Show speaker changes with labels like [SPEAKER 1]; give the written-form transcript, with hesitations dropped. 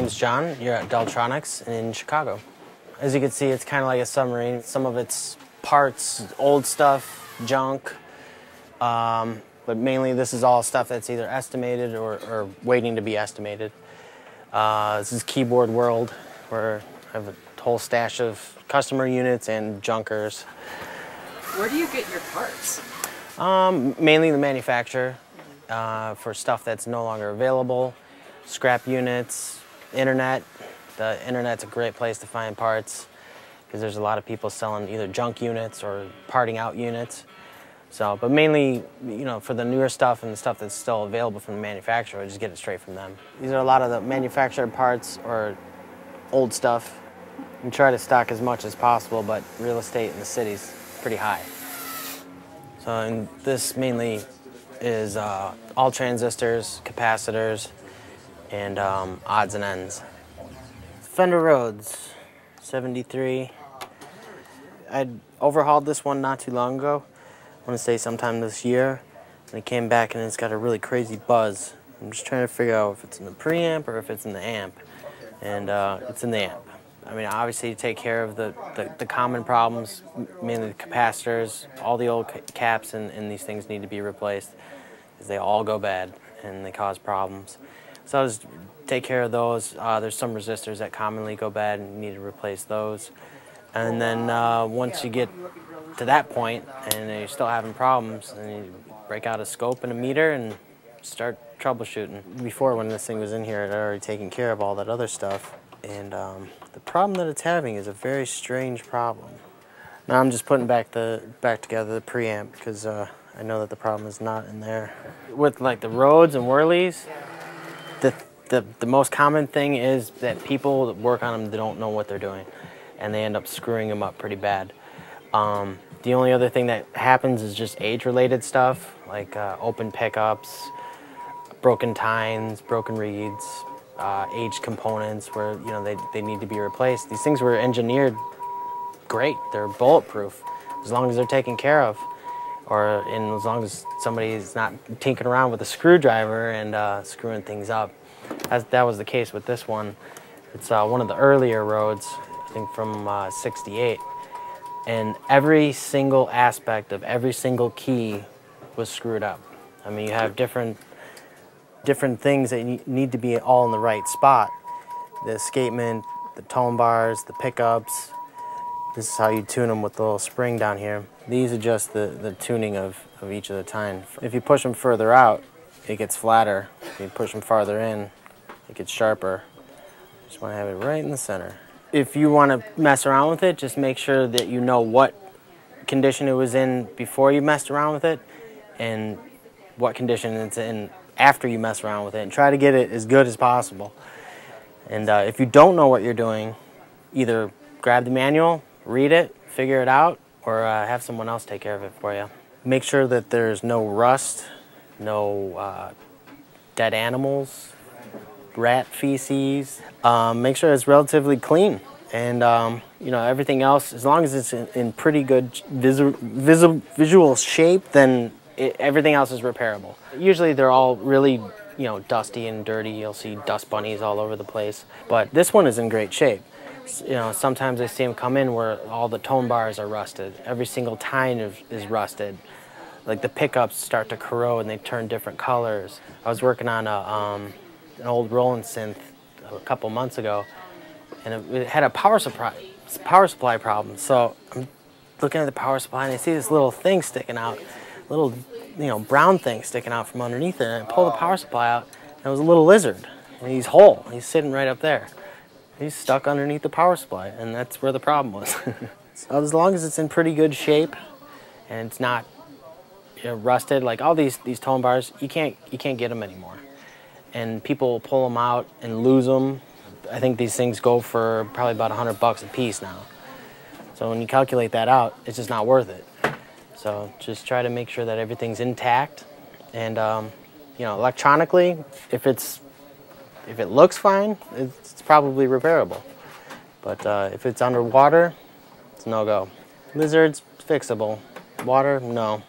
[SPEAKER 1] name's John. You're at Deltronics in Chicago. As you can see, it's kind of like a submarine. Some of it's parts, old stuff, junk, but mainly this is all stuff that's either estimated or waiting to be estimated. This is keyboard world, where I have a whole stash of customer units and junkers.
[SPEAKER 2] Where do you get your parts?
[SPEAKER 1] Mainly the manufacturer, for stuff that's no longer available, scrap units, internet. The internet's a great place to find parts because there's a lot of people selling either junk units or parting out units. So, but mainly, you know, for the newer stuff and the stuff that's still available from the manufacturer, I just get it straight from them. These are a lot of the manufactured parts or old stuff. We try to stock as much as possible, but real estate in the city's pretty high. So, and this mainly is all transistors, capacitors, and odds and ends. Fender Rhodes, 73. I overhauled this one not too long ago. I want to say sometime this year. And it came back and it's got a really crazy buzz. I'm just trying to figure out if it's in the preamp or if it's in the amp. And it's in the amp. I mean, obviously you take care of the common problems, mainly the capacitors. All the old caps and these things need to be replaced because they all go bad and they cause problems. So I'll just take care of those. There's some resistors that commonly go bad and you need to replace those. And then once you get to that point and you're still having problems, then you break out a scope and a meter and start troubleshooting. Before, when this thing was in here, I'd already taken care of all that other stuff. And the problem that it's having is a very strange problem. Now I'm just putting back together the preamp because I know that the problem is not in there. With like the Rhodes and Whirlies, the most common thing is that people that work on them, they don't know what they're doing, and they end up screwing them up pretty bad. The only other thing that happens is just age-related stuff, like open pickups, broken tines, broken reeds, aged components where, you know, they need to be replaced. These things were engineered great. They're bulletproof as long as they're taken care of, or as long as somebody's not tinkering around with a screwdriver and screwing things up. That was the case with this one. It's one of the earlier Rhodes, I think from '68. And every single aspect of every single key was screwed up. I mean, you have different things that need to be all in the right spot. The escapement, the tone bars, the pickups. This is how you tune them with the little spring down here. These are just the tuning of each of the tine. If you push them further out, it gets flatter. If you push them farther in, it gets sharper. Just want to have it right in the center. If you want to mess around with it, just make sure that you know what condition it was in before you messed around with it and what condition it's in after you mess around with it, and try to get it as good as possible. And if you don't know what you're doing, either grab the manual, read it, figure it out, or have someone else take care of it for you. Make sure that there's no rust, no dead animals, rat feces. Make sure it's relatively clean, and you know, everything else, as long as it's in pretty good visual shape, then everything else is repairable. Usually they're all really, you know, dusty and dirty. You'll see dust bunnies all over the place, but this one is in great shape. You know, sometimes I see them come in where all the tone bars are rusted. Every single tine is rusted. Like the pickups start to corrode and they turn different colors. I was working on an old Roland synth a couple months ago, and it had a power supply problem. So I'm looking at the power supply and I see this little thing sticking out, little, you know, brown thing sticking out from underneath it. And I pull the power supply out, and it was a little lizard, and he's whole. He's sitting right up there. He's stuck underneath the power supply, and that's where the problem was. So as long as it's in pretty good shape and it's not, you know, rusted, like all these tone bars, you can't get them anymore. And people pull them out and lose them. I think these things go for probably about $100 a piece now. So when you calculate that out, it's just not worth it. So just try to make sure that everything's intact. And you know, electronically, if it looks fine, it's probably repairable. But if it's underwater, it's no go. Lizards, fixable. Water, no.